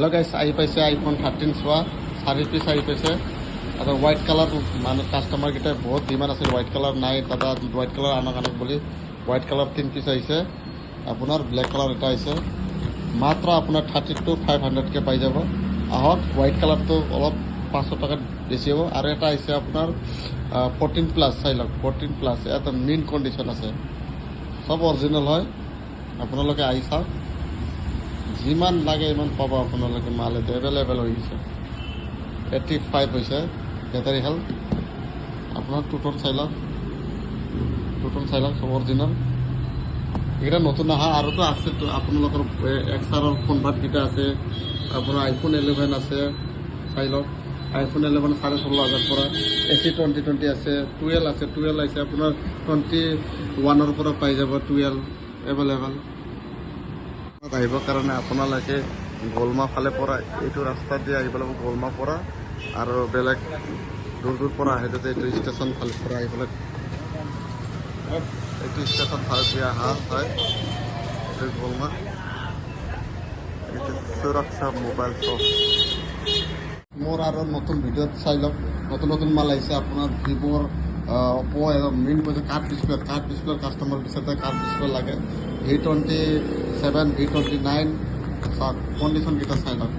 hello guys I पाइसे iPhone 13 चुआ 4 पिस आई पाइसे और white colour माने कास्टमर किटा बहुत डिमांड আছে व्हाइट कलर নাই দাদা व्हाइट कलर আনক আনক বলি व्हाइट कलर 3 পিস আইছে আপনার ব্ল্যাক কালার এটা আইছে মাত্র আপনার 32,500 কে পাই যাব আহক व्हाइट कलर তো অলপ 500 টাকা বেশি হবে আর এটা আইছে আপনার 14 প্লাস চাইলক 14 প্লাস এটা মিন কন্ডিশন আছে সব অরিজিনাল হয় আপোনালোকে আইছা যিমান লাগে ইমান পাব আপোনালোকে মাল এভেলেবল হৈ গৈছে 85 হৈছে বেটাৰী হেল্থ আপোনাৰ টুটন চাইলক সব অৰিজিনাল এটা নতুন আহা আৰু তো আছে তো আপোনালোকৰ এক্সআৰৰ ফোন ভাতকেইটা আছে আপোনাৰ আইফোন 11 আছে চাইলক আইফোন 11 16,500 পৰা এসি 2020 আছে 12 আছে 12 আছে আপোনাৰ 21 ৰ পৰা পাই যাব 12 এভেলেবল আহিবৰ কাৰণে আপোনালোকে গোলমা ফালে পৰা এইটো ৰাস্তা দিয়ে আহিব লাগিব গোলমা পৰা আৰু বেলেগ দূৰ দূৰ পৰা আহে যাতে এইটো ষ্টেচন ফালে পৰা আহিবলৈ এইটো ষ্টেচন ফালে দিয়ে অহা হয় এইটো গোলমা এইটো সুৰক্ষা মোবাইল শ্বপ মোৰ আৰু নতুন ভিডিঅ'ত চাই লওক নতুন নতুন মাল আহিছে আপোনাৰ ভিভ'ৰ অপো মেইন কৈছে কাৰ্ড ডিছপ্লে কাষ্টমাৰ বিচাৰে কাৰ্ড ডিছপ্লে লাগে V27 V29 কন্ডিশন কিটা চাই লওক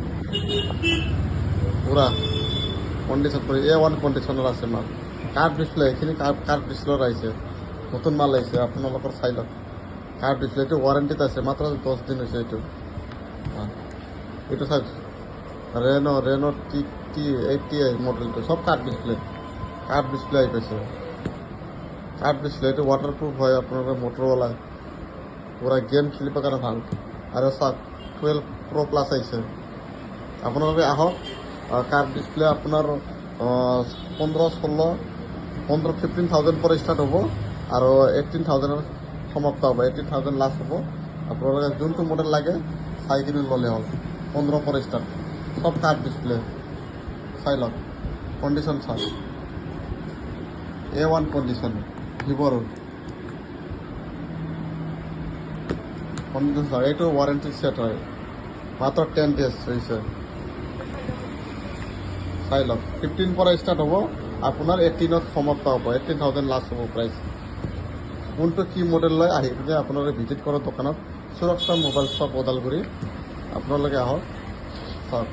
পুরা কন্ডিশন করে A1 কন্ডিশনের আছে মাল কার্ড ডিসপ্লে এখানে কার্ড ডিসপ্লে আছে নতুন মাল আছে আপনাদের চাই লওক কার্ড ডিসপ্লে এটা ওয়ারেন্টিতে আছে মাত্র 10 দিন হয়েছে এটা স্যার রেনো T80 মডেলটা সব কার্ড ডিসপ্লে আইছে কার্ড ডিসপ্লে এটা ওয়াটারপ্রুফ হয় আপনাদের মোটরওয়ালা পুরা গেম খেলিবৰ কাৰণে ভাল আৰু চাওক 12 Pro Plus আহিছে আপোনালোকে আহক কাৰ্ড ডিসপ্লে আপোনাৰ 15,000 পৰা ষ্টাৰ্ট হ'ব আৰু 18,000 সমাপ্ত হ'ব 18,000 লাষ্ট হ'ব আপোনালোকে যোনটো মডেল লাগে চাই কিনে ল'লে হ'ল 15 পৰা ষ্টাৰ্ট সব কাৰ্ড ডিসপ্লে চাই লওক কণ্ডিশ্যন চাওক A1 কণ্ডিশ্যন ভিভ'ৰ কণ্ডিশ্যন চাওক এইটো ওৱাৰেণ্টি সেট হয় মাত্ৰ 10 days হয়েছে চাই লওক 15 পৰা ষ্টাৰ্ট হ'ব আপোনাৰ 18ত সমাপ্ত হ'ব 18,000 লাষ্ট হ'ব প্ৰাইচ কোনটো কি মডেল লয় আহি কিনে আপোনালোকে ভিজিট কৰক দোকানত সুৰক্ষা মোবাইল শ্বপ ওদালগুৰি আপোনালোকে আহক চাওক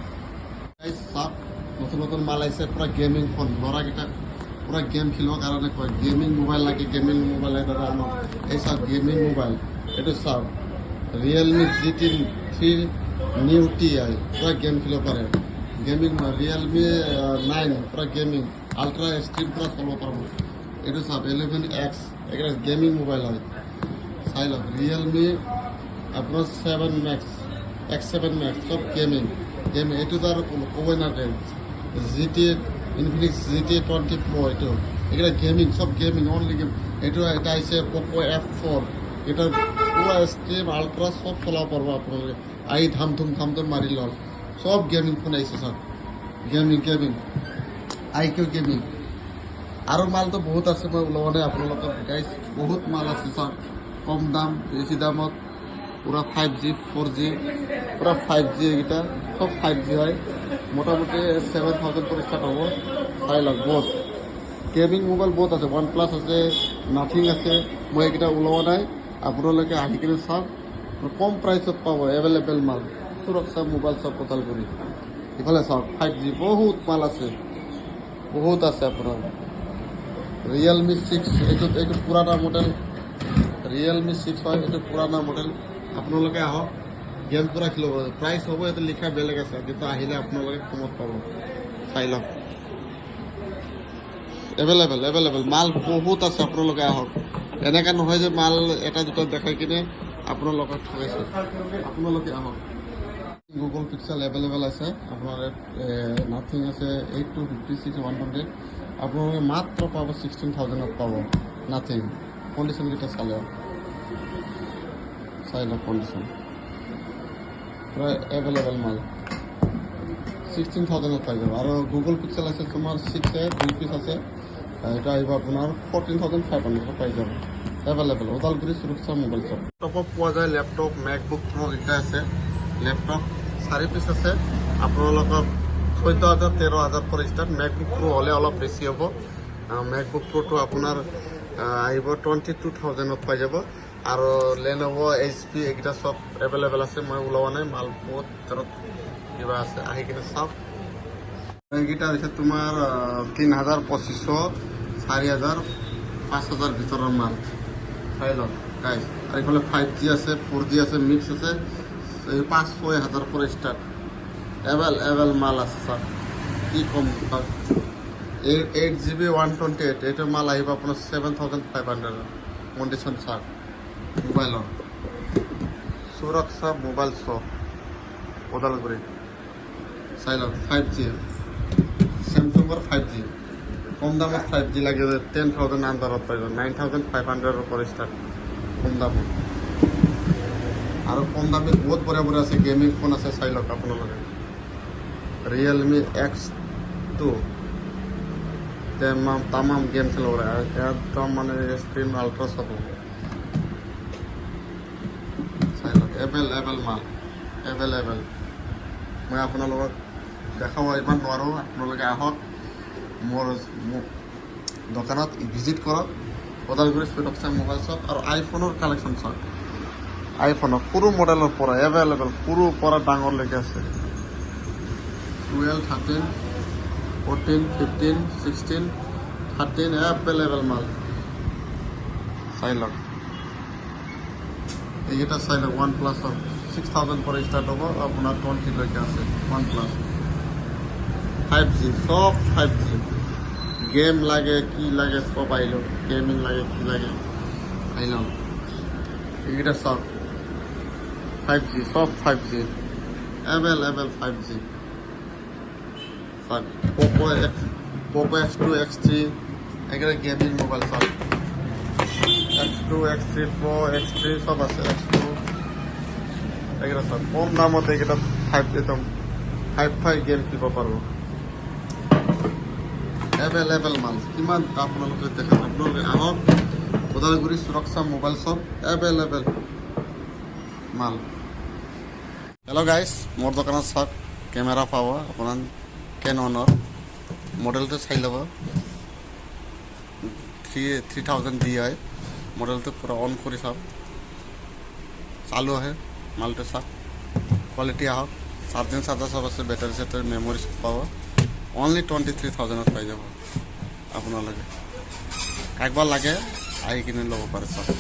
চাওক নতুন নতুন মাল আহিছে পুৰা গেমিং ফোন ল'ৰাকেইটা পুৰা গেম খেলিবৰ কাৰণে কয় গেমিং মোবাইল লাগে দাদা আনক এই চাওক গেমিং মোবাইল এইটো চাওক ৰিয়েলমি GT3 নিউ TI পুৰা গেম খেলিব পাৰে গেমিং রিয়েলমি 9 পুরা গেমিং আলট্রা স্ট্রিম পুরা চলাব পারব এইটো চাওক 11X এটা গেমিং মোবাইল হয় চাই লওক রিয়েলমি আপনার 7 Max X7 Max সব গেমিং এইটো তো আর ক'বই নালাগে ইনফিনিক্স GT20 Pro এইটো এটা গেমিং সব গেমিং অনলি গেম এটা আহিছে Poco F4 এটা পুরা স্ট্রিম আলট্রা সব চলাব পারব আপনাদের আই ধাম ধুম মারি লল সব গেমিং ফোন আইছে সব গেমিং IQ গেমিং আর মাল তো বহুত আছে মই ওলোৱা নাই আপোনালোকৰ গাইজ বহুত মাল আছে সব কম দাম বেশি দামত পুরা 5G 4G পুরা 5G এটা সব 5G হয় মোটামুটি 7,000 করে স্টার্ট হব চাই লওক বহুত গেমিং মোবাইল বহুত আছে OnePlus আছে নাথিং আছে মই এইকেইটা ওলোৱা নাই আপোনালোকে আহি কিনে চাওক কম প্ৰাইচত পাব এভেলেবল মাল সুৰক্ষা মোবাইল শ্বপ ওদালগুৰি ইফালে চাওক 5G বহুত মাল আছে আপোনাৰ ৰিয়েলমি 6 এইটো পুৰাণা মডেল ৰিয়েলমি 6 হয় এইটো পুৰাণা মডেল আপোনালোকে আহক গেম পুৰা খেলিব প্ৰাইচ হ'ব এইটো লিখা বেলেগ আছে কিন্তু আহিলে আপোনালোকে কমত পাব চাই লওক এভেলেবল মাল বহুত আছে আপোনালোকে আহক এনেকা নহয় যে মাল এটা দুটা দেখাই কিনে আপোনালোকক ঠগাইছে আপোনালোকে আহক গুগল পিক্সেল এভেলেবল আছে আপোনাৰ নাথিং আছে 8256 100 আপোনালোকে মাত্ৰ পাব 16,000ত পাব নাথিং কণ্ডিশ্যনকেইটা চালে চাই লওক কণ্ডিশ্যন পুৰা এভেলেবল মাল 16,000ত পাই যাব আৰু গুগল পিক্সেল আছে তোমাৰ 2 পিচ আছে এটা আহিব আপোনাৰ 14,500 পাই যাব এভেলেবল ওদালগুৰি সুৰক্ষা মোবাইল শ্বপ ল্যাপটপ পোৱা যায় ল্যাপটপ MacBook Pro এটা আছে ল্যাপটপ 4 পিচ আছে আপোনালোকৰ 14,000 13,000 পৰা ষ্টাৰ্ট মেকবুক প্ৰ' হ'লে অলপ বেছি হ'ব মেকবুক প্ৰ'টো আপোনাৰ আহিব 22,000ত পাই যাব আৰু Lenovo HP এইকেইটা চব এভেইলেবল আছে মই ওলোৱা নাই মাল বহুত ভিতৰত কিবা আছে আহি কিনে চাওক এইকেইটা হৈছে তোমাৰ 3,250 4,000 5,000 ভিতৰৰ মাল চাই লওক গাইজ আৰু এইফালে 5G আছে 4G আছে মিক্স আছে 5-6 হাজাৰ পৰা ষ্টাৰ্ট এভেল মাল আছে স্যাৰ কি কম 8GB 128 এইটো মাল আহিব আপোনাৰ 7,500 কণ্ডিশ্যন স্যাৰ মোবাইলৰ সুৰক্ষা মোবাইল শ্বপ ওদালগুৰি চাই লওক 5G চেমচাঙৰ 5G কম দামত 5G লাগে 10,000 আণ্ডাৰত পাই যাব 9,500 পৰা ষ্টাৰ্ট কম দামত আৰু কম দামত বহুত বঢ়িয়া বঢ়িয়া আছে গেমিং ফোন আছে চাই লওক আপোনালোকে Realme X2 तमाम गेम खेल रहा है एकदम मैंने स्क्रीन अल्ट्रा सब एवेलेबल माल एवेलेबल मैं আপোনালোকক দেখাব ইমান নোৱাৰোঁ আপোনালোকে আহক মোৰ দোকানত ভিজিট কৰক ওদালগুৰি সুৰক্ষা মোবাইল শ্বপ আৰু আইফোনৰ কালেকশ্যন চাওক আইফোনৰ সৰু মডেলৰ পৰা এভেইলেবল সৰুৰ পৰা ডাঙৰলৈকে আছে 12, 13, 14, 15, 16, 13 available মাল চাই লওক এইকেইটা চাই লওক OnePlus 6,000 পৰা ষ্টাৰ্ট হ'ব আপোনাৰ 20 লৈকে আছে OnePlus 5G সব 5G গেম লাগে কি লাগে সব আহিল গেমিং লাগে কি লাগে আহিল এইকেইটা চাওক 5G সব 5G available 5G Poco X2, X3 এগুলো গেমিং মোবাইল সব X2, X3 Pro, X3 সব আছে X2 এগুলো সব কম দামত এগুলো 5 গেম খেলিব পারবো এভেইলেবল মাল কিমান আপোনালোকে দেখেন আপোনালোকে আহক ওদালগুৰি সুৰক্ষা মোবাইল শ্বপ এভেইলেবল মাল হেল্ল' গাইজ মোৰ দোকানত চাওক কেমেৰা পাব আপোনাৰ Canonor মডেলটো চাই ল'ব 3000 DI মডেলটো পুৰা অন কৰি চাওক চালু আহে মালটো চাওক কোৱালিটি আহক চাৰ্জিং চাৰ্জাৰ সব আছে বেটাৰী চেটাৰী মেমৰি সব পাব অনলি 23,000ত পাই যাব আপোনালোকে একবাৰ লাগে আহি কিনে ল'ব পাৰে চাওক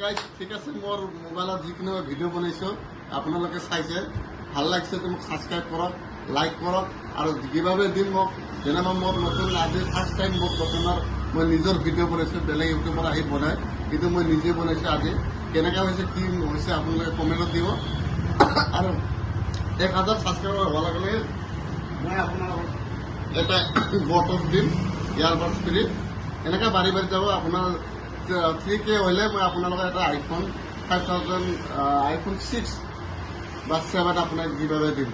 গাইজ ঠিক আছে মোৰ মোবাইলত যিখিনি ভিডিঅ' বনাইছোঁ আপোনালোকে চাইছে ভাল লাগিছে তো মোক সাবস্ক্রাইব কৰক লাইক কৰক আৰু কিভাবে দিম মোক যেনেবা মোৰ নতুন আজি ফাৰ্ষ্ট টাইম মোৰ দোকানৰ মই নিজৰ ভিডিঅ' বনাইছোঁ বেলেগ ইউটিউবৰ আহি বনাই কিন্তু মই নিজে বনাইছোঁ আজি কেনেকৈ হৈছে কি হৈছে আপোনালোকে কমেণ্টত দিব আৰু 1,000 ছাবস্ক্ৰাইবাৰ হোৱাৰ লগে লগে মই আপোনালোকক এটা বটল দিম ইয়াৰবাডছ ফ্ৰী এনেকৈ বাঢ়ি বাঢ়ি যাব আপোনাৰ 3K হ'লে মই আপোনালোকৰ এটা iPhone 5,000 iPhone 6 বা 7 আপোনাক কিভাবে দিম